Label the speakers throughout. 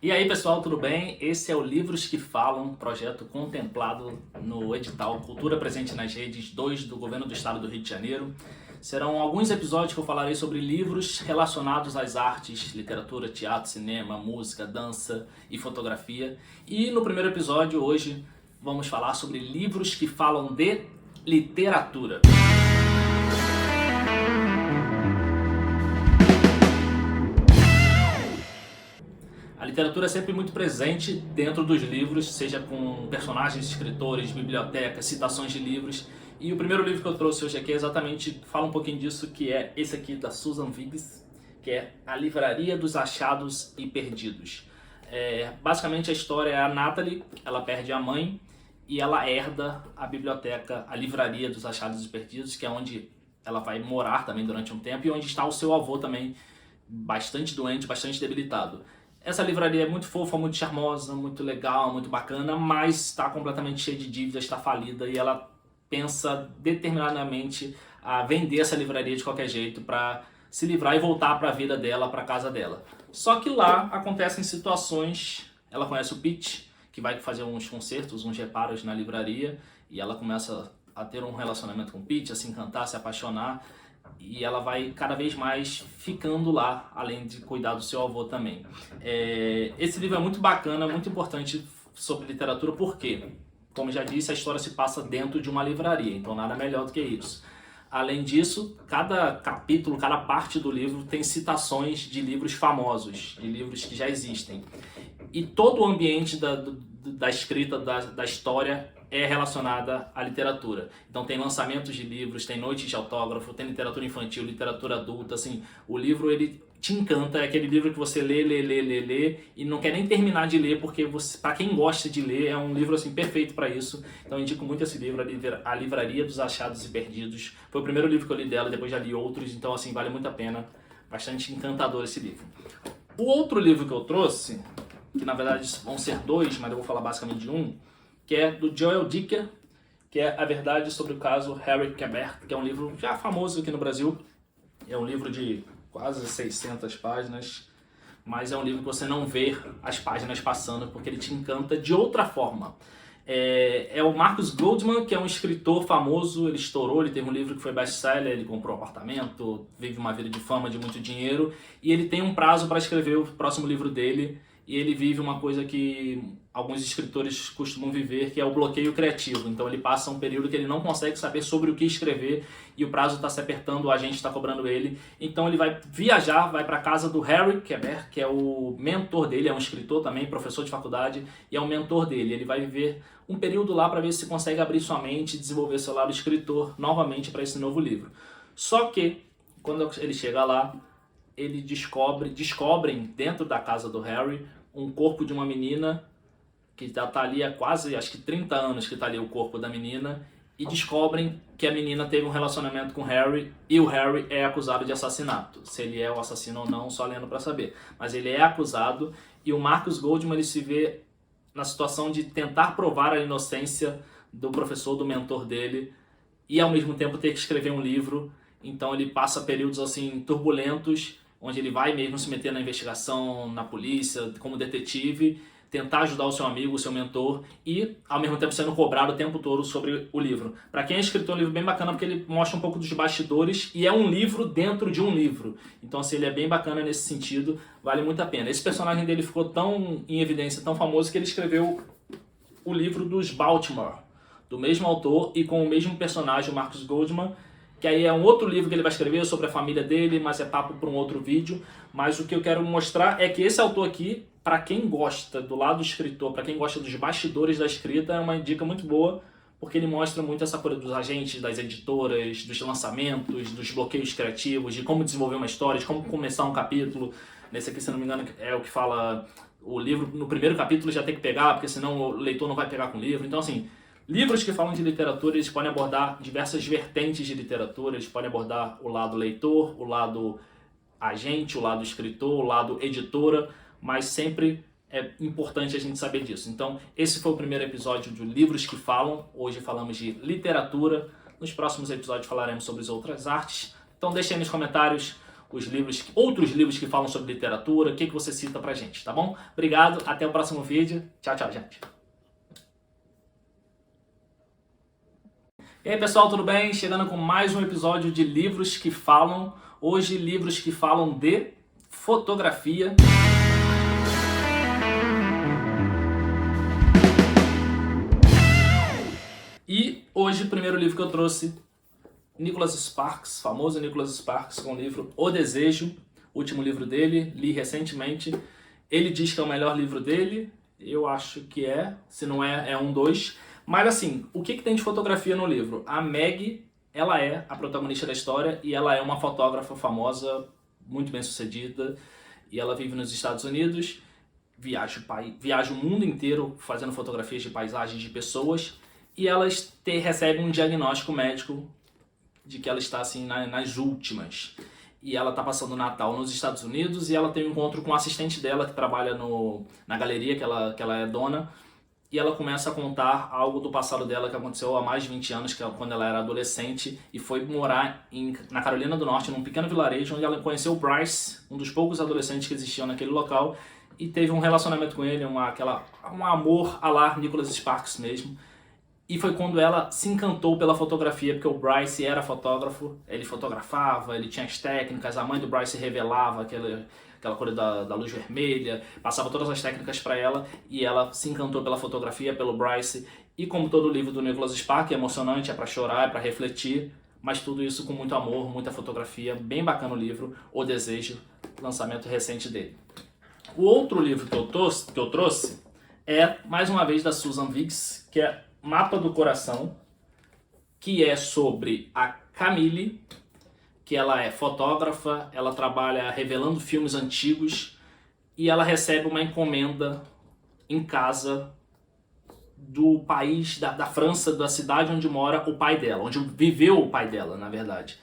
Speaker 1: E aí pessoal, tudo bem? Esse é o Livros que Falam, projeto contemplado no edital Cultura Presente nas Redes 2 do Governo do Estado do Rio de Janeiro. Serão alguns episódios que eu falarei sobre livros relacionados às artes, literatura, teatro, cinema, música, dança e fotografia. E no primeiro episódio, hoje, vamos falar sobre livros que falam de literatura. A literatura é sempre muito presente dentro dos livros, seja com personagens, escritores, bibliotecas, citações de livros. E o primeiro livro que eu trouxe hoje aqui fala um pouquinho disso, que é esse aqui da Susan Viggs, que é A Livraria dos Achados e Perdidos. Basicamente a história é a Natalie, ela perde a mãe e ela herda a biblioteca, a Livraria dos Achados e Perdidos, que é onde ela vai morar também durante um tempo e onde está o seu avô também, bastante doente, bastante debilitado. Essa livraria é muito fofa, muito charmosa, muito legal, muito bacana, mas está completamente cheia de dívidas, está falida e ela pensa determinadamente a vender essa livraria de qualquer jeito para se livrar e voltar para a vida dela, para a casa dela. Só que lá acontecem situações, ela conhece o Pete, que vai fazer uns concertos, uns reparos na livraria, e ela começa a ter um relacionamento com o Pete, a se encantar, a se apaixonar, e ela vai cada vez mais ficando lá, além de cuidar do seu avô também. Esse livro é muito bacana, muito importante sobre literatura, porque, como já disse, a história se passa dentro de uma livraria, então nada melhor do que isso. Além disso, cada capítulo, cada parte do livro tem citações de livros famosos, de livros que já existem. E todo o ambiente da escrita, da história é relacionada à literatura. Então tem lançamentos de livros, tem noites de autógrafo, tem literatura infantil, literatura adulta, assim, o livro ele te encanta, é aquele livro que você lê e não quer nem terminar de ler, porque para quem gosta de ler, é um livro assim perfeito para isso. Então eu indico muito esse livro, A Livraria dos Achados e Perdidos. Foi o primeiro livro que eu li dela, depois já li outros, então assim, vale muito a pena. Bastante encantador esse livro. O outro livro que eu trouxe, que na verdade vão ser dois, mas eu vou falar basicamente de um, que é do Joel Dicker, que é A Verdade sobre o Caso Harry Quebert, que é um livro já famoso aqui no Brasil. É um livro de quase 600 páginas, mas é um livro que você não vê as páginas passando, porque ele te encanta de outra forma. É o Marcus Goldman, que é um escritor famoso, ele estourou, ele teve um livro que foi best-seller, ele comprou um apartamento, vive uma vida de fama, de muito dinheiro, e ele tem um prazo para escrever o próximo livro dele, e ele vive uma coisa que alguns escritores costumam viver, que é o bloqueio criativo. Então ele passa um período que ele não consegue saber sobre o que escrever e o prazo está se apertando, o agente está cobrando ele. Então ele vai viajar, vai para a casa do Harry Quebert, que é o mentor dele, é um escritor também, professor de faculdade, e é o mentor dele. Ele vai viver um período lá para ver se consegue abrir sua mente e desenvolver seu lado escritor novamente para esse novo livro. Só que, quando ele chega lá, ele descobrem dentro da casa do Harry um corpo de uma menina que já está ali há quase, acho que 30 anos que está ali o corpo da menina, e descobrem que a menina teve um relacionamento com o Harry e o Harry é acusado de assassinato. Se ele é o assassino ou não, só lendo para saber. Mas ele é acusado e o Marcus Goldman ele se vê na situação de tentar provar a inocência do professor, do mentor dele, e ao mesmo tempo ter que escrever um livro. Então ele passa períodos assim turbulentos, onde ele vai mesmo se meter na investigação, na polícia, como detetive, tentar ajudar o seu amigo, o seu mentor e, ao mesmo tempo, sendo cobrado o tempo todo sobre o livro. Para quem é escritor, é um livro bem bacana porque ele mostra um pouco dos bastidores e é um livro dentro de um livro. Então, assim, ele é bem bacana nesse sentido, vale muito a pena. Esse personagem dele ficou tão em evidência, tão famoso, que ele escreveu o livro dos Baltimore, do mesmo autor e com o mesmo personagem, o Marcus Goldman, que aí é um outro livro que ele vai escrever sobre a família dele, mas é papo para um outro vídeo. Mas o que eu quero mostrar é que esse autor aqui, para quem gosta do lado do escritor, para quem gosta dos bastidores da escrita, é uma dica muito boa, porque ele mostra muito essa coisa dos agentes, das editoras, dos lançamentos, dos bloqueios criativos, de como desenvolver uma história, de como começar um capítulo. Nesse aqui, se não me engano, é o que fala o livro, no primeiro capítulo já tem que pegar, porque senão o leitor não vai pegar com o livro. Então, assim, livros que falam de literatura, eles podem abordar diversas vertentes de literatura, eles podem abordar o lado leitor, o lado agente, o lado escritor, o lado editora, mas sempre é importante a gente saber disso. Então, esse foi o primeiro episódio de Livros que Falam. Hoje falamos de literatura. Nos próximos episódios falaremos sobre as outras artes. Então, deixem aí nos comentários outros livros que falam sobre literatura, o que você cita pra gente, tá bom? Obrigado, até o próximo vídeo. Tchau, tchau, gente. E aí, pessoal, tudo bem? Chegando com mais um episódio de Livros que Falam. Hoje, livros que falam de fotografia. E hoje, o primeiro livro que eu trouxe, Nicholas Sparks, famoso Nicholas Sparks, com o livro O Desejo, último livro dele, li recentemente. Ele diz que é o melhor livro dele, eu acho que é, se não é, é um dos. Mas assim, o que tem de fotografia no livro? A Meg, ela é a protagonista da história e ela é uma fotógrafa famosa, muito bem sucedida, e ela vive nos Estados Unidos, viaja o mundo inteiro fazendo fotografias de paisagens de pessoas, e ela recebe um diagnóstico médico de que ela está assim nas últimas. E ela está passando o Natal nos Estados Unidos e ela tem um encontro com um assistente dela que trabalha na galeria que ela é dona. E ela começa a contar algo do passado dela que aconteceu há mais de 20 anos, que é quando ela era adolescente, e foi morar na Carolina do Norte, num pequeno vilarejo, onde ela conheceu o Bryce, um dos poucos adolescentes que existiam naquele local, e teve um relacionamento com ele, um amor à la Nicholas Sparks mesmo. E foi quando ela se encantou pela fotografia, porque o Bryce era fotógrafo, ele fotografava, ele tinha as técnicas, a mãe do Bryce revelava aquela coisa da luz vermelha, passava todas as técnicas para ela, e ela se encantou pela fotografia, pelo Bryce, e como todo livro do Nicholas Sparks, é emocionante, é para chorar, é para refletir, mas tudo isso com muito amor, muita fotografia, bem bacana o livro, O Desejo, lançamento recente dele. O outro livro que eu trouxe é, mais uma vez, da Susan Viggs, que é Mapa do Coração, que é sobre a Camille, que ela é fotógrafa, ela trabalha revelando filmes antigos e ela recebe uma encomenda em casa do país, da França, da cidade onde mora o pai dela, onde viveu o pai dela, na verdade.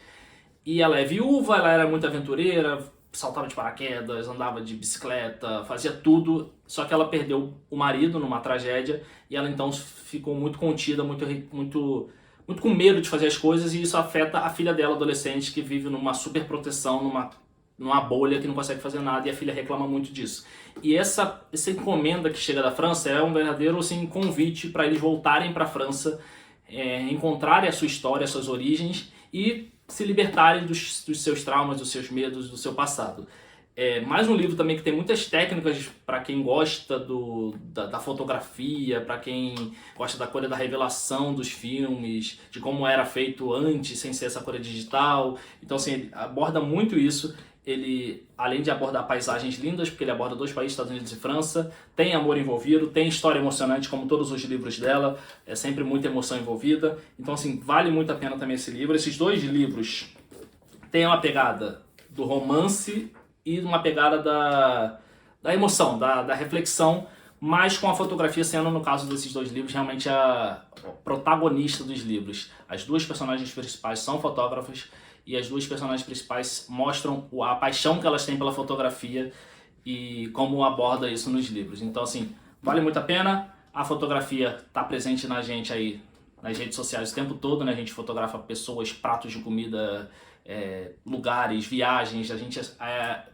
Speaker 1: E ela é viúva, ela era muito aventureira, saltava de paraquedas, andava de bicicleta, fazia tudo, só que ela perdeu o marido numa tragédia e ela então ficou muito contida, muito com medo de fazer as coisas, e isso afeta a filha dela, adolescente, que vive numa super proteção, numa bolha que não consegue fazer nada, e a filha reclama muito disso. E essa encomenda que chega da França é um verdadeiro assim, convite para eles voltarem para a França, encontrarem a sua história, as suas origens e se libertarem dos seus traumas, dos seus medos, do seu passado. Mais um livro também que tem muitas técnicas para quem gosta da fotografia, para quem gosta da coisa da revelação dos filmes, de como era feito antes, sem ser essa coisa digital. Então, assim, ele aborda muito isso. Ele, além de abordar paisagens lindas, porque ele aborda dois países, Estados Unidos e França, tem amor envolvido, tem história emocionante, como todos os livros dela, é sempre muita emoção envolvida. Então, assim, vale muito a pena também esse livro. Esses dois livros têm uma pegada do romance e uma pegada da emoção, da reflexão, mas com a fotografia sendo, no caso desses dois livros, realmente a protagonista dos livros. As duas personagens principais são fotógrafas e as duas personagens principais mostram a paixão que elas têm pela fotografia e como aborda isso nos livros. Então, assim, vale muito a pena. A fotografia está presente na gente aí, nas redes sociais o tempo todo, né? A gente fotografa pessoas, pratos de comida, lugares, viagens. A gente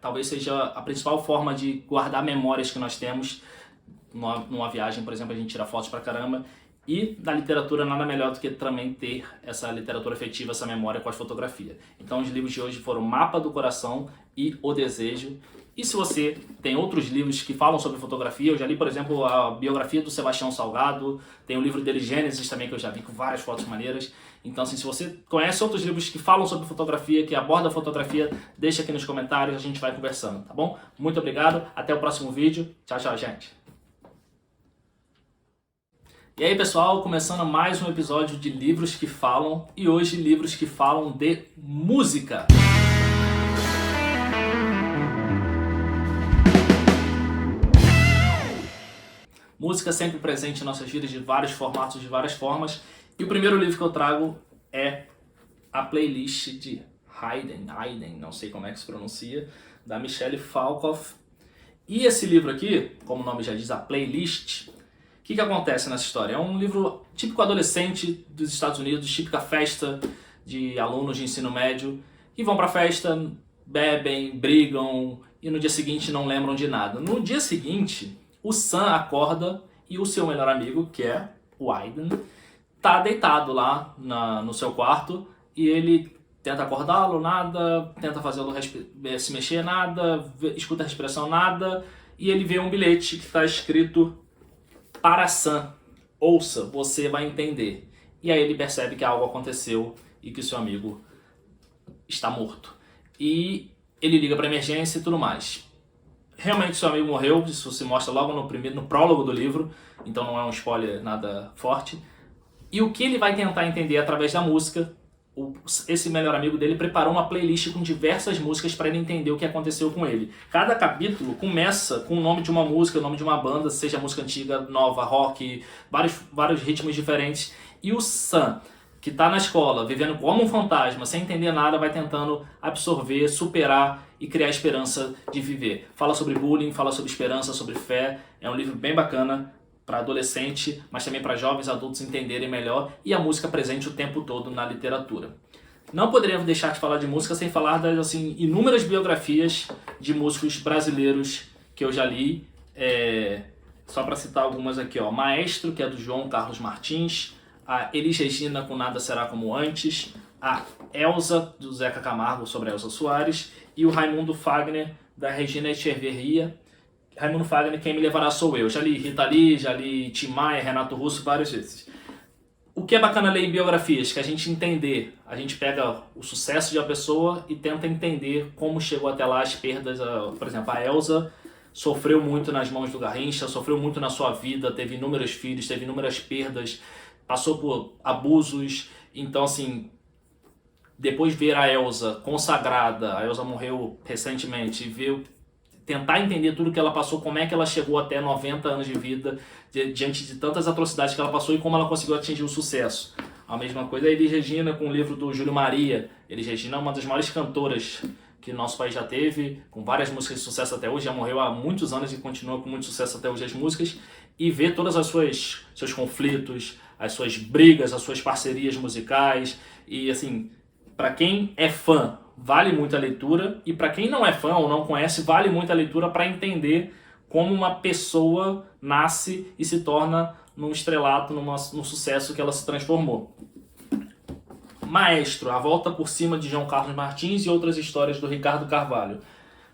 Speaker 1: talvez seja a principal forma de guardar memórias que nós temos numa viagem, por exemplo. A gente tira fotos pra caramba, e na literatura nada melhor do que também ter essa literatura afetiva, essa memória com a fotografia. Então os livros de hoje foram Mapa do Coração e O Desejo. E se você tem outros livros que falam sobre fotografia, eu já li, por exemplo, a biografia do Sebastião Salgado, tem o livro dele Gênesis também, que eu já vi, com várias fotos maneiras. Então, assim, se você conhece outros livros que falam sobre fotografia, que abordam a fotografia, deixa aqui nos comentários, a gente vai conversando, tá bom? Muito obrigado, até o próximo vídeo. Tchau, tchau, gente. E aí, pessoal, começando mais um episódio de Livros que Falam, e hoje livros que falam de música. Música sempre presente em nossas vidas de vários formatos, de várias formas. E o primeiro livro que eu trago é a playlist de Haydn, não sei como é que se pronuncia, da Michelle Falcoff. E esse livro aqui, como o nome já diz, a playlist, o que acontece nessa história? É um livro típico adolescente dos Estados Unidos, típica festa de alunos de ensino médio que vão pra festa, bebem, brigam e no dia seguinte não lembram de nada. No dia seguinte, o Sam acorda e o seu melhor amigo, que é o Aiden, tá deitado lá no seu quarto e ele tenta acordá-lo, nada, tenta fazê-lo se mexer, nada, escuta a respiração, nada, e ele vê um bilhete que está escrito para Sam, ouça, você vai entender. E aí ele percebe que algo aconteceu e que o seu amigo está morto. E ele liga para emergência e tudo mais. Realmente seu amigo morreu, isso se mostra logo no prólogo do livro, então não é um spoiler nada forte. E o que ele vai tentar entender através da música, esse melhor amigo dele preparou uma playlist com diversas músicas para ele entender o que aconteceu com ele. Cada capítulo começa com o nome de uma música, o nome de uma banda, seja música antiga, nova, rock, vários ritmos diferentes. E o Sam, que está na escola, vivendo como um fantasma, sem entender nada, vai tentando absorver, superar e criar esperança de viver. Fala sobre bullying, fala sobre esperança, sobre fé. É um livro bem bacana para adolescente, mas também para jovens adultos entenderem melhor, e a música presente o tempo todo na literatura. Não poderíamos deixar de falar de música sem falar das assim, inúmeras biografias de músicos brasileiros que eu já li. Só para citar algumas aqui, ó. Maestro, que é do João Carlos Martins, a Elis Regina com Nada Será Como Antes, a Elza, do Zeca Camargo, sobre a Elza Soares, e o Raimundo Fagner, da Regina Echeverria. Raimundo Fagner, Quem Me Levará Sou Eu. Já li Rita Lee, já li Tim Maia, Renato Russo, várias vezes. O que é bacana ler em biografias? Que a gente entender, a gente pega o sucesso de uma pessoa e tenta entender como chegou até lá, as perdas. Por exemplo, a Elza sofreu muito nas mãos do Garrincha, sofreu muito na sua vida, teve inúmeros filhos, teve inúmeras perdas, passou por abusos. Então, assim, depois ver a Elza consagrada, a Elza morreu recentemente, e tentar entender tudo que ela passou, como é que ela chegou até 90 anos de vida, diante de tantas atrocidades que ela passou e como ela conseguiu atingir o sucesso. A mesma coisa a Elis Regina com o livro do Júlio Maria. Elis Regina é uma das maiores cantoras que o nosso país já teve, com várias músicas de sucesso até hoje, já morreu há muitos anos e continua com muito sucesso até hoje as músicas, e ver todas as seus conflitos, as suas brigas, as suas parcerias musicais, e assim, para quem é fã, vale muito a leitura, e para quem não é fã ou não conhece, vale muito a leitura para entender como uma pessoa nasce e se torna num estrelato, num sucesso que ela se transformou. Maestro, A Volta por Cima de João Carlos Martins e Outras Histórias do Ricardo Carvalho.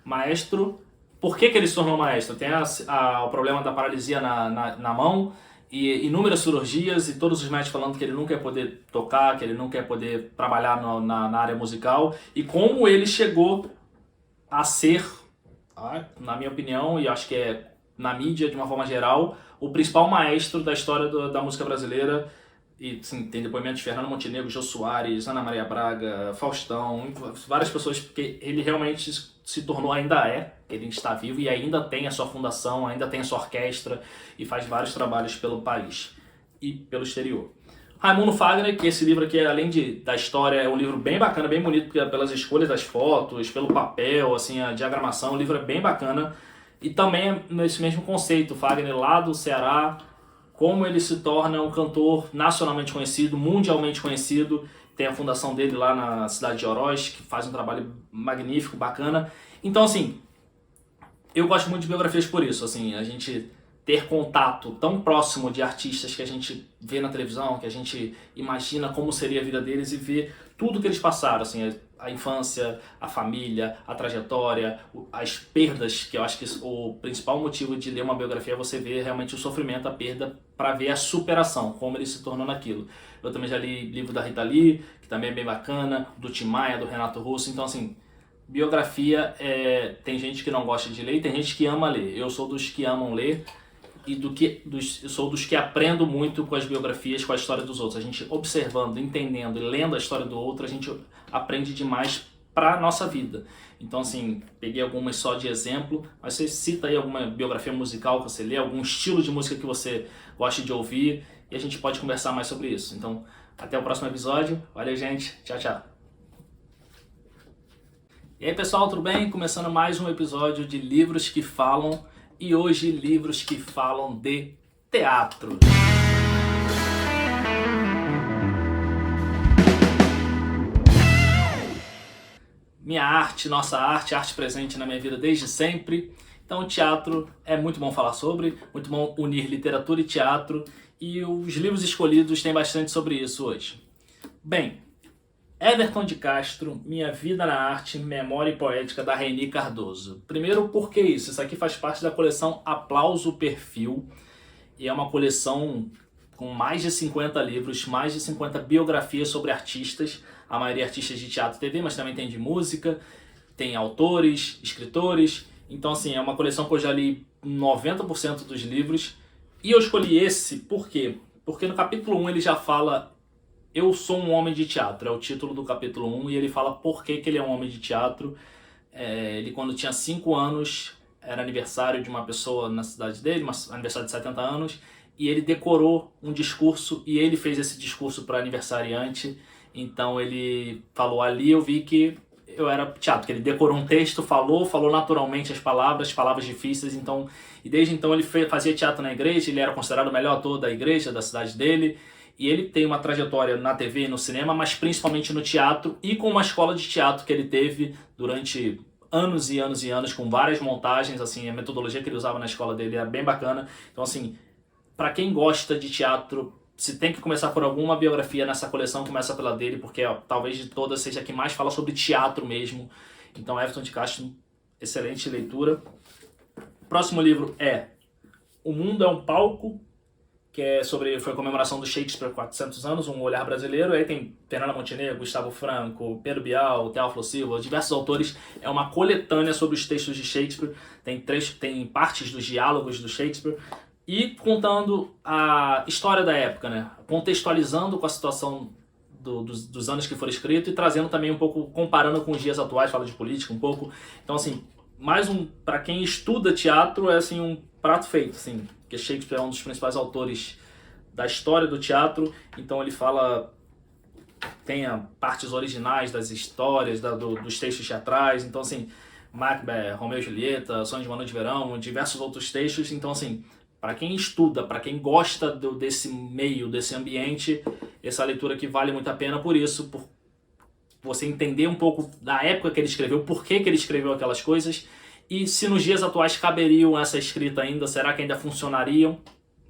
Speaker 1: Maestro, por que ele se tornou maestro? Tem o problema da paralisia na mão, e inúmeras cirurgias, e todos os médicos falando que ele nunca ia poder tocar, que ele nunca ia poder trabalhar na área musical, e como ele chegou a ser, na minha opinião, e acho que é na mídia de uma forma geral, o principal maestro da história da música brasileira. E sim, tem depoimento de Fernando Montenegro, Jô Soares, Ana Maria Braga, Faustão, várias pessoas, porque ele realmente se tornou, ele está vivo e ainda tem a sua fundação, ainda tem a sua orquestra e faz vários trabalhos pelo país e pelo exterior. Raimundo Fagner, que esse livro aqui, além da história, é um livro bem bacana, bem bonito, pelas escolhas das fotos, pelo papel, assim, a diagramação, o livro é bem bacana. E também é nesse mesmo conceito, Fagner lá do Ceará, como ele se torna um cantor nacionalmente conhecido, mundialmente conhecido. Tem a fundação dele lá na cidade de Oroz, que faz um trabalho magnífico, bacana. Então, assim, eu gosto muito de biografias por isso, assim, a gente ter contato tão próximo de artistas que a gente vê na televisão, que a gente imagina como seria a vida deles e ver tudo que eles passaram, assim, a infância, a família, a trajetória, as perdas, que eu acho que o principal motivo de ler uma biografia é você ver realmente o sofrimento, a perda, para ver a superação, como ele se tornou naquilo. Eu também já li livro da Rita Lee, que também é bem bacana, do Tim Maia, do Renato Russo. Então, assim, biografia, tem gente que não gosta de ler e tem gente que ama ler. Eu sou dos que amam ler e eu sou dos que aprendo muito com as biografias, com a história dos outros. A gente observando, entendendo e lendo a história do outro, a gente aprende demais para a nossa vida. Então, assim, peguei algumas só de exemplo, mas você cita aí alguma biografia musical que você lê, algum estilo de música que você gosta de ouvir, e a gente pode conversar mais sobre isso. Então, até o próximo episódio. Valeu, gente. Tchau, tchau. E aí, pessoal, tudo bem? Começando mais um episódio de Livros que Falam, e hoje livros que falam de teatro. minha arte, nossa arte presente na minha vida desde sempre. Então, teatro é muito bom falar sobre, muito bom unir literatura e teatro, e os livros escolhidos têm bastante sobre isso hoje. Bem, Everton de Castro, Minha Vida na Arte, Memória e Poética, da Reni Cardoso. Primeiro, por que isso? Isso aqui faz parte da coleção Aplauso Perfil, e é uma coleção com mais de 50 livros, mais de 50 biografias sobre artistas, a maioria artistas de teatro e TV, mas também tem de música, tem autores, escritores. Então, assim, é uma coleção que eu já li 90% dos livros. E eu escolhi esse por quê? Porque no capítulo 1 ele já fala Eu sou um homem de teatro, é o título do capítulo 1, e ele fala por que ele é um homem de teatro. Ele, quando tinha 5 anos, era aniversário de uma pessoa na cidade dele, aniversário de 70 anos, e ele decorou um discurso, e ele fez esse discurso para aniversariante. Então ele falou ali, eu vi que eu era teatro, que ele decorou um texto, falou naturalmente as palavras difíceis, então, e desde então ele fazia teatro na igreja, ele era considerado o melhor ator da igreja, da cidade dele, e ele tem uma trajetória na TV e no cinema, mas principalmente no teatro, e com uma escola de teatro que ele teve durante anos e anos e anos, com várias montagens, assim, a metodologia que ele usava na escola dele era bem bacana. Então, assim, para quem gosta de teatro, se tem que começar por alguma biografia nessa coleção, começa pela dele, porque talvez de todas seja a que mais fala sobre teatro mesmo. Então, Everton de Castro, excelente leitura. Próximo livro é O Mundo é um Palco, que foi a comemoração do Shakespeare 400 anos, um olhar brasileiro. Aí tem Fernanda Montenegro, Gustavo Franco, Pedro Bial, Teófilo Silva, diversos autores. É uma coletânea sobre os textos de Shakespeare, tem partes dos diálogos do Shakespeare, e contando a história da época, né? Contextualizando com a situação dos anos que foram escritos e trazendo também um pouco, comparando com os dias atuais, fala de política um pouco. Então, assim, para quem estuda teatro, é assim um prato feito, assim, porque Shakespeare é um dos principais autores da história do teatro, então ele tem partes originais das histórias, dos textos teatrais, então assim, Macbeth, Romeu e Julieta, Sonho de uma Noite de Verão, diversos outros textos. Então assim, para quem estuda, para quem gosta desse meio, desse ambiente, essa leitura aqui vale muito a pena por isso, por você entender um pouco da época que ele escreveu, por que ele escreveu aquelas coisas, e se nos dias atuais caberiam essa escrita ainda, será que ainda funcionariam?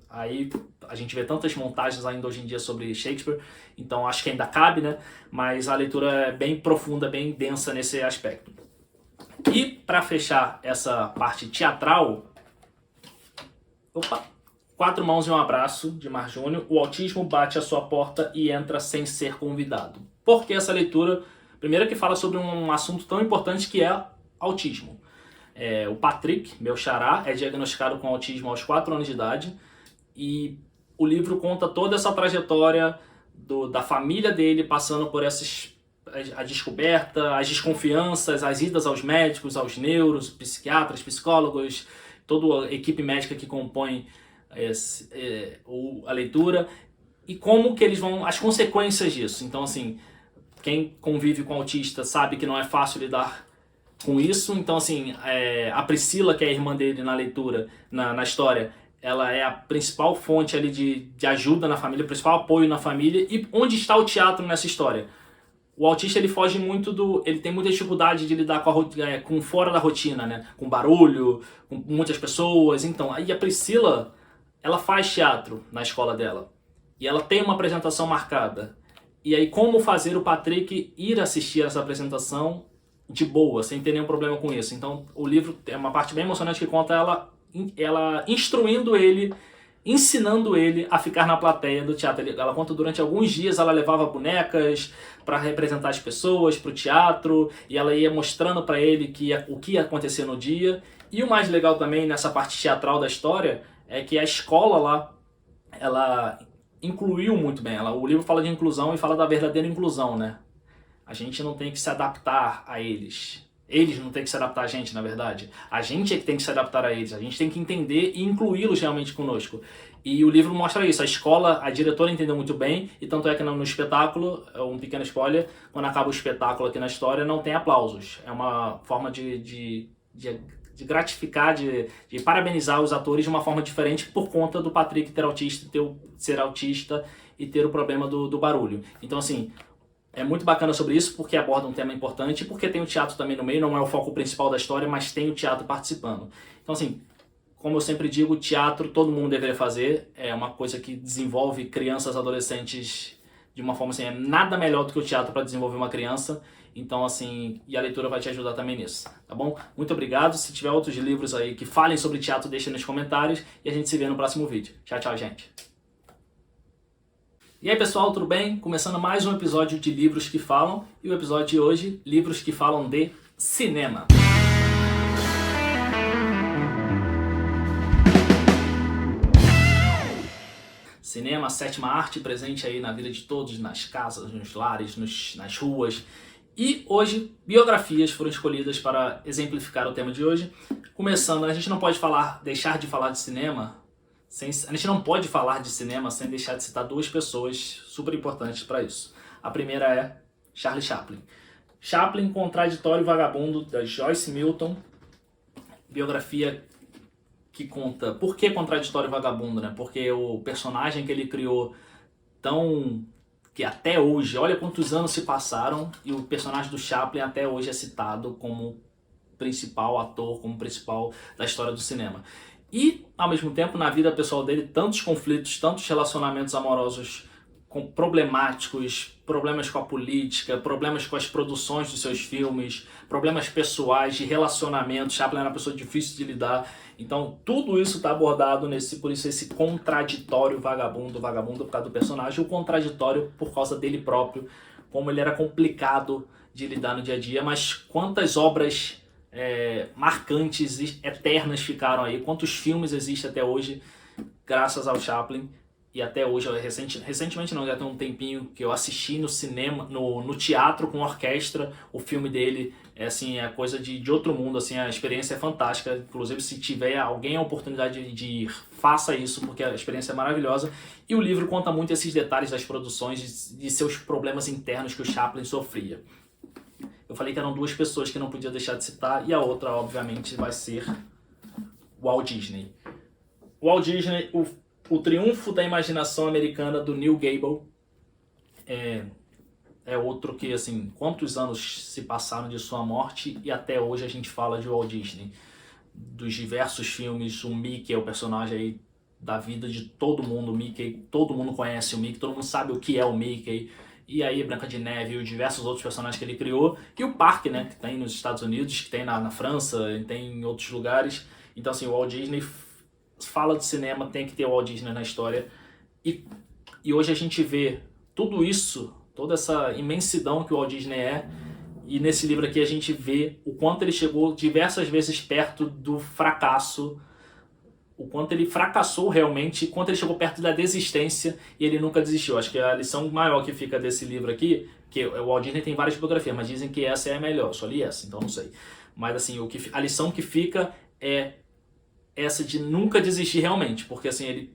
Speaker 1: Aí a gente vê tantas montagens ainda hoje em dia sobre Shakespeare, então acho que ainda cabe, né? Mas a leitura é bem profunda, bem densa nesse aspecto. E para fechar essa parte teatral, Quatro Mãos e um Abraço, de Mar Júnior, O Autismo Bate à Sua Porta e Entra Sem Ser Convidado. Por que essa leitura? Primeiro que fala sobre um assunto tão importante que é autismo. O Patrick, meu xará, é diagnosticado com autismo aos 4 anos de idade, e o livro conta toda essa trajetória da família dele, passando por a descoberta, as desconfianças, as idas aos médicos, aos neuros, psiquiatras, psicólogos, toda a equipe médica que compõe a leitura, e como que eles as consequências disso. Então, assim, quem convive com autista sabe que não é fácil lidar com isso. Então, assim, a Priscila, que é a irmã dele na leitura, na história, ela é a principal fonte ali de ajuda na família, o principal apoio na família. E onde está o teatro nessa história? O autista, ele foge muito ele tem muita dificuldade de lidar com fora da rotina, né? Com barulho, com muitas pessoas. Então, aí a Priscila, ela faz teatro na escola dela. E ela tem uma apresentação marcada. E aí, como fazer o Patrick ir assistir essa apresentação de boa, sem ter nenhum problema com isso. Então, o livro é uma parte bem emocionante que conta ela instruindo ele, ensinando ele a ficar na plateia do teatro. Ela conta durante alguns dias, ela levava bonecas para representar as pessoas para o teatro, e ela ia mostrando para ele o que ia acontecer no dia. E o mais legal também nessa parte teatral da história é que a escola lá, ela incluiu muito bem. O livro fala de inclusão e fala da verdadeira inclusão, né? A gente não tem que se adaptar a eles. Eles não têm que se adaptar a gente, na verdade. A gente é que tem que se adaptar a eles. A gente tem que entender e incluí-los realmente conosco. E o livro mostra isso. A escola, a diretora entendeu muito bem, e tanto é que no espetáculo, um pequeno spoiler, quando acaba o espetáculo aqui na história, não tem aplausos. É uma forma de gratificar, de parabenizar os atores de uma forma diferente por conta do Patrick ser autista e ter o problema do barulho. Então, assim, É muito bacana sobre isso porque aborda um tema importante e porque tem o teatro também no meio, não é o foco principal da história, mas tem o teatro participando. Então assim, como eu sempre digo, teatro todo mundo deveria fazer, é uma coisa que desenvolve crianças, adolescentes de uma forma assim, é nada melhor do que o teatro para desenvolver uma criança. Então assim, e a leitura vai te ajudar também nisso, tá bom? Muito obrigado, se tiver outros livros aí que falem sobre teatro, deixa nos comentários e a gente se vê no próximo vídeo. Tchau, tchau, gente! E aí pessoal, tudo bem? Começando mais um episódio de Livros que Falam, e o episódio de hoje, Livros que Falam de Cinema. Cinema, a sétima arte, presente aí na vida de todos, nas casas, nos lares, nas ruas. E hoje, biografias foram escolhidas para exemplificar o tema de hoje. Começando, a gente não pode deixar de falar de cinema, a gente não pode falar de cinema sem deixar de citar duas pessoas super importantes para isso. A primeira é Charlie Chaplin. Chaplin, Contraditório e Vagabundo, da Joyce Milton. Biografia que conta por que Contraditório e Vagabundo, né? Porque o personagem que ele criou que até hoje, olha quantos anos se passaram, e o personagem do Chaplin até hoje é citado como principal ator, como principal da história do cinema. E, ao mesmo tempo, na vida pessoal dele, tantos conflitos, tantos relacionamentos amorosos problemáticos, problemas com a política, problemas com as produções dos seus filmes, problemas pessoais, de relacionamento. Chaplin era uma pessoa difícil de lidar. Então, tudo isso está abordado por isso esse contraditório vagabundo por causa do personagem, o contraditório por causa dele próprio, como ele era complicado de lidar no dia a dia, mas quantas obras marcantes e eternas ficaram aí, quantos filmes existem até hoje graças ao Chaplin. E até hoje, recentemente não, já tem um tempinho que eu assisti no cinema, no teatro com orquestra, o filme dele é coisa de outro mundo, assim, a experiência é fantástica. Inclusive, se tiver alguém a oportunidade de ir, faça isso, porque a experiência é maravilhosa. E o livro conta muito esses detalhes das produções, de seus problemas internos que o Chaplin sofria. Eu falei que eram duas pessoas que não podia deixar de citar, e a outra, obviamente, vai ser Walt Disney. Walt Disney, o triunfo da imaginação americana do Neil Gaiman é outro que, assim, quantos anos se passaram de sua morte e até hoje a gente fala de Walt Disney. Dos diversos filmes, o Mickey é o personagem aí da vida de todo mundo, o Mickey, todo mundo conhece o Mickey, todo mundo sabe o que é o Mickey. E aí Branca de Neve e diversos outros personagens que ele criou. E o parque, né, que tem nos Estados Unidos, que tem na França, tem em outros lugares. Então, assim, o Walt Disney fala de cinema, tem que ter o Walt Disney na história. E hoje a gente vê tudo isso, toda essa imensidão que o Walt Disney é. E nesse livro aqui a gente vê o quanto ele chegou diversas vezes perto do fracasso, o quanto ele fracassou realmente, o quanto ele chegou perto da desistência e ele nunca desistiu. Acho que a lição maior que fica desse livro aqui, que o Walt Disney tem várias biografias, mas dizem que essa é a melhor, só li essa, então não sei. Mas assim, a lição que fica é essa de nunca desistir realmente, porque assim, ele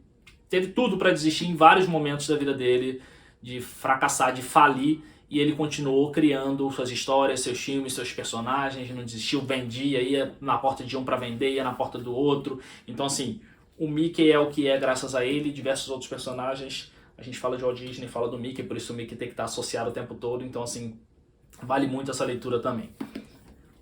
Speaker 1: teve tudo para desistir em vários momentos da vida dele, de fracassar, de falir, e ele continuou criando suas histórias, seus filmes, seus personagens, não desistiu, vendia, ia na porta de um para vender, ia na porta do outro. Então assim, o Mickey é o que é graças a ele, diversos outros personagens. A gente fala de Walt Disney, fala do Mickey, por isso o Mickey tem que estar associado o tempo todo, então assim, vale muito essa leitura também.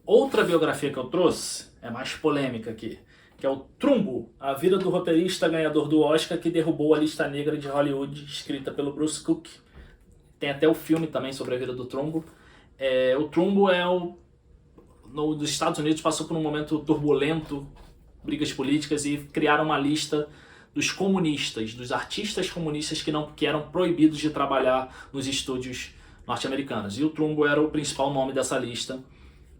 Speaker 1: Outra biografia que eu trouxe é mais polêmica aqui, que é o Trumbo, a vida do roteirista ganhador do Oscar que derrubou a lista negra de Hollywood, escrita pelo Bruce Cook. Tem até o filme também sobre a vida do Trumbo. O Trumbo dos Estados Unidos passou por um momento turbulento, brigas políticas, e criaram uma lista dos comunistas, dos artistas comunistas que eram proibidos de trabalhar nos estúdios norte-americanos. E o Trumbo era o principal nome dessa lista.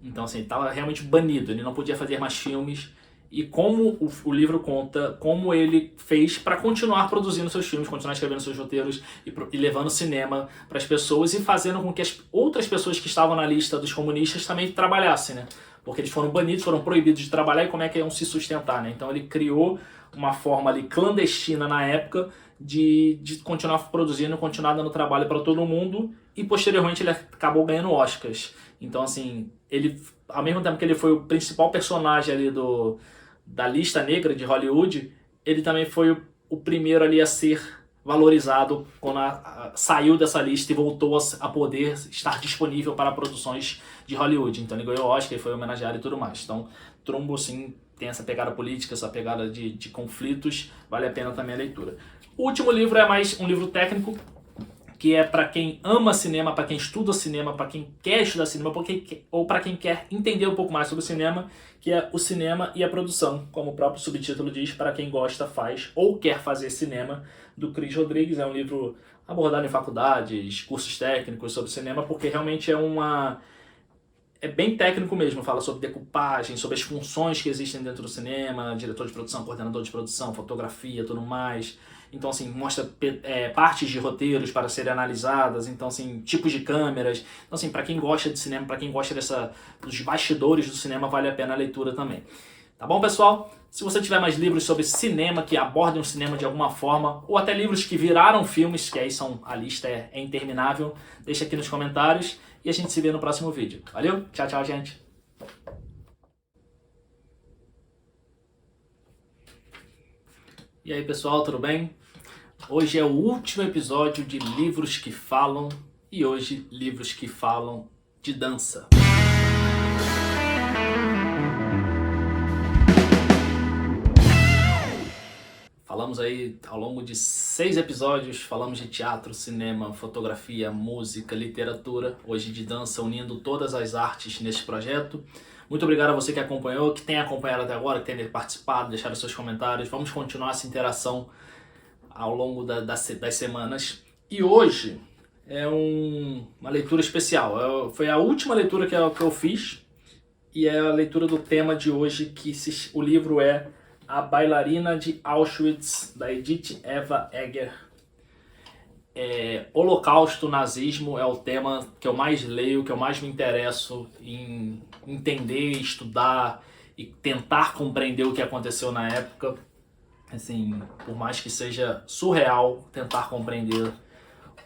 Speaker 1: Então assim, ele estava realmente banido, ele não podia fazer mais filmes. E como o livro conta como ele fez para continuar produzindo seus filmes, continuar escrevendo seus roteiros e levando cinema para as pessoas e fazendo com que as outras pessoas que estavam na lista dos comunistas também trabalhassem, né? Porque eles foram banidos, foram proibidos de trabalhar, e como é que iam se sustentar, né? Então ele criou uma forma ali clandestina na época de continuar produzindo, continuar dando trabalho para todo mundo, e posteriormente ele acabou ganhando Oscars. Então assim, ele, ao mesmo tempo que ele foi o principal personagem ali da lista negra de Hollywood, ele também foi o primeiro ali a ser valorizado quando saiu dessa lista e voltou a poder estar disponível para produções de Hollywood. Então ele ganhou o Oscar e foi homenageado e tudo mais. Então Trumbo, sim, tem essa pegada política, essa pegada de conflitos, vale a pena também a leitura. O último livro é mais um livro técnico, que é para quem ama cinema, para quem estuda cinema, para quem quer estudar cinema, ou para quem quer entender um pouco mais sobre cinema, que é O Cinema e a Produção, como o próprio subtítulo diz, para quem gosta, faz ou quer fazer cinema, do Cris Rodrigues. É um livro abordado em faculdades, cursos técnicos sobre cinema, porque realmente é bem técnico mesmo, fala sobre decupagem, sobre as funções que existem dentro do cinema, diretor de produção, coordenador de produção, fotografia, tudo mais. Então, assim, mostra partes de roteiros para serem analisadas, então, assim, tipos de câmeras. Então, assim, para quem gosta de cinema, para quem gosta dos bastidores do cinema, vale a pena a leitura também. Tá bom, pessoal? Se você tiver mais livros sobre cinema, que abordem o cinema de alguma forma, ou até livros que viraram filmes, que aí a lista é interminável, deixa aqui nos comentários e a gente se vê no próximo vídeo. Valeu? Tchau, tchau, gente! E aí, pessoal, tudo bem? Hoje é o último episódio de Livros que Falam, e hoje livros que falam de dança. Falamos aí ao longo de 6 episódios, falamos de teatro, cinema, fotografia, música, literatura, hoje de dança, unindo todas as artes neste projeto. Muito obrigado a você que acompanhou, que tem acompanhado até agora, que tem participado, deixado seus comentários. Vamos continuar essa interação ao longo das semanas. E hoje é uma leitura especial. Foi a última leitura que eu fiz, e é a leitura do tema de hoje, o livro é A Bailarina de Auschwitz, da Edith Eva Eger. Holocausto, nazismo é o tema que eu mais leio, que eu mais me interesso em entender, estudar e tentar compreender o que aconteceu na época. Assim, por mais que seja surreal, tentar compreender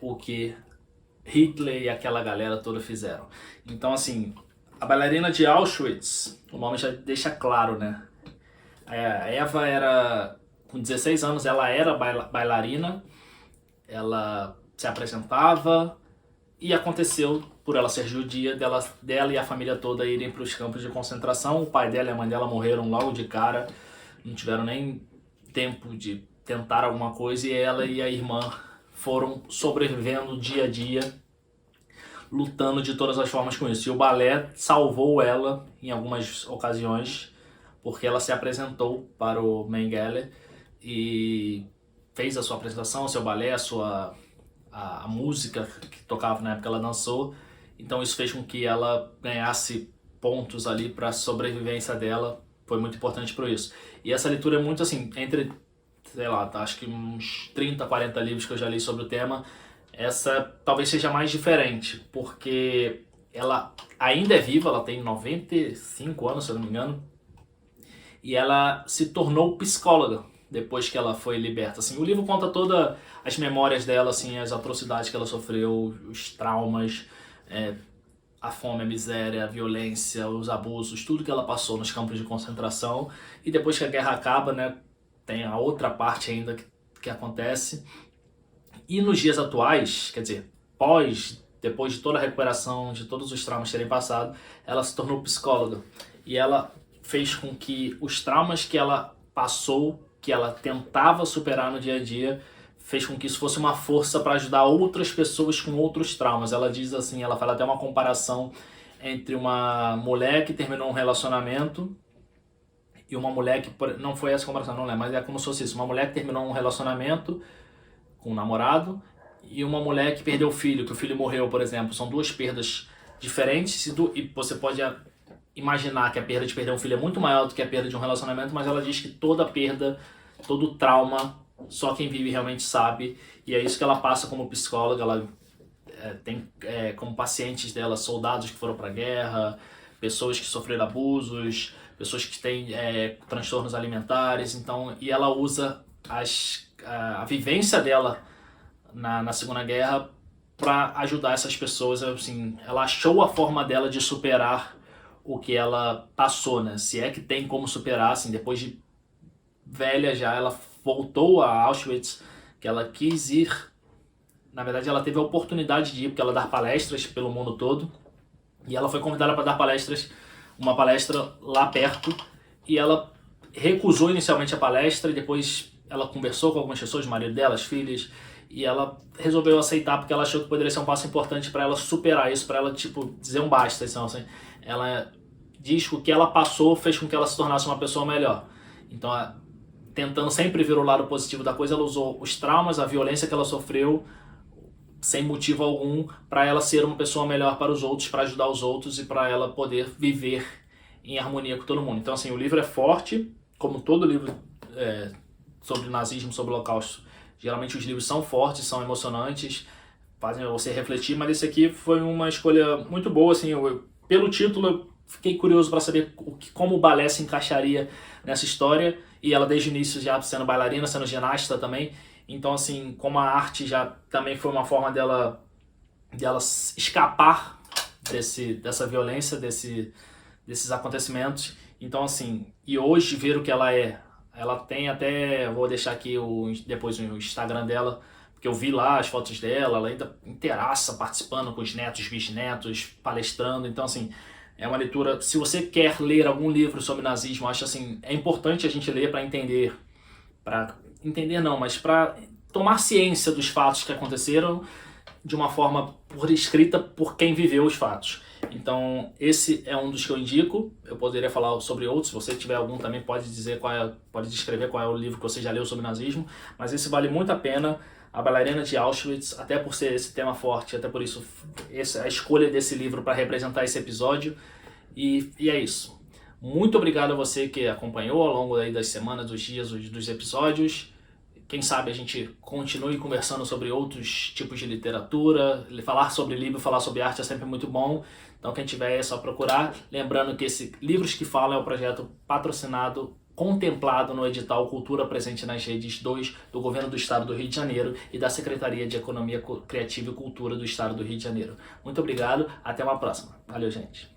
Speaker 1: o que Hitler e aquela galera toda fizeram. Então, assim, A Bailarina de Auschwitz, o nome já deixa claro, né? A Eva era, com 16 anos, ela era bailarina, ela se apresentava e aconteceu, por ela ser judia, dela e a família toda irem para os campos de concentração. O pai dela e a mãe dela morreram logo de cara, não tiveram nem tempo de tentar alguma coisa, e ela e a irmã foram sobrevivendo dia a dia, lutando de todas as formas com isso. E o balé salvou ela em algumas ocasiões, porque ela se apresentou para o Mengele e fez a sua apresentação, seu balé, a música que tocava na época, ela dançou. Então isso fez com que ela ganhasse pontos ali para a sobrevivência dela, foi muito importante para isso. E essa leitura é muito assim, entre, sei lá, acho que uns 30, 40 livros que eu já li sobre o tema, essa talvez seja mais diferente, porque ela ainda é viva, ela tem 95 anos, se eu não me engano, e ela se tornou psicóloga depois que ela foi liberta. Assim, o livro conta todas as memórias dela, assim, as atrocidades que ela sofreu, os traumas, a fome, a miséria, a violência, os abusos, tudo que ela passou nos campos de concentração. E depois que a guerra acaba, né, tem a outra parte ainda que acontece. E nos dias atuais, quer dizer, depois de toda a recuperação, de todos os traumas terem passado, ela se tornou psicóloga. E ela fez com que os traumas que ela passou, que ela tentava superar no dia a dia, fez com que isso fosse uma força para ajudar outras pessoas com outros traumas. Ela diz assim, ela fala até uma comparação entre uma mulher que terminou um relacionamento e uma mulher que, não foi essa comparação, não lembro, mas é como se fosse isso, uma mulher que terminou um relacionamento com um namorado e uma mulher que perdeu o filho, que o filho morreu, por exemplo. São duas perdas diferentes e você pode imaginar que a perda de perder um filho é muito maior do que a perda de um relacionamento, mas ela diz que toda perda, todo trauma, só quem vive realmente sabe, e é isso que ela passa como psicóloga. Ela tem como pacientes dela soldados que foram para a guerra, pessoas que sofreram abusos, pessoas que têm transtornos alimentares, então, e ela usa a vivência dela na Segunda Guerra para ajudar essas pessoas. Assim, ela achou a forma dela de superar o que ela passou, né? Se é que tem como superar, assim, depois de velha já, ela voltou a Auschwitz que ela quis ir, na verdade ela teve a oportunidade de ir, porque ela dá palestras pelo mundo todo, e ela foi convidada para dar uma palestra lá perto, e ela recusou inicialmente a palestra, e depois ela conversou com algumas pessoas, o marido dela, as filhas, e ela resolveu aceitar porque ela achou que poderia ser um passo importante para ela superar isso, para ela dizer um basta. Então, assim, ela diz que o que ela passou fez com que ela se tornasse uma pessoa melhor. Então, tentando sempre ver o lado positivo da coisa, ela usou os traumas, a violência que ela sofreu, sem motivo algum, para ela ser uma pessoa melhor para os outros, para ajudar os outros e para ela poder viver em harmonia com todo mundo. Então, assim, o livro é forte, como todo livro sobre nazismo, sobre o Holocausto. Geralmente os livros são fortes, são emocionantes, fazem você refletir, mas esse aqui foi uma escolha muito boa, assim, pelo título eu fiquei curioso para saber como o balé se encaixaria nessa história, e ela desde o início já sendo bailarina, sendo ginasta também, então assim, como a arte já também foi uma forma dela escapar dessa violência, desses acontecimentos, então assim, e hoje ver o que ela tem até, vou deixar aqui depois o Instagram dela, porque eu vi lá as fotos dela, ela ainda inteiraça, participando com os netos, bisnetos, palestrando. Então, assim, é uma leitura, se você quer ler algum livro sobre nazismo, acho assim, é importante a gente ler para entender não, mas para tomar ciência dos fatos que aconteceram de uma forma escrita por quem viveu os fatos. Então, esse é um dos que eu indico. Eu poderia falar sobre outros. Se você tiver algum também, pode descrever qual é o livro que você já leu sobre nazismo. Mas esse vale muito a pena. A Bailarina de Auschwitz, até por ser esse tema forte, até por isso a escolha desse livro para representar esse episódio. E é isso. Muito obrigado a você que acompanhou ao longo aí das semanas, dos dias, dos episódios. Quem sabe a gente continue conversando sobre outros tipos de literatura, falar sobre livro, falar sobre arte é sempre muito bom. Então quem tiver é só procurar. Lembrando que esse Livros que Falam é o projeto patrocinado, contemplado no edital Cultura Presente nas Redes 2 do Governo do Estado do Rio de Janeiro e da Secretaria de Economia Criativa e Cultura do Estado do Rio de Janeiro. Muito obrigado, até uma próxima. Valeu, gente.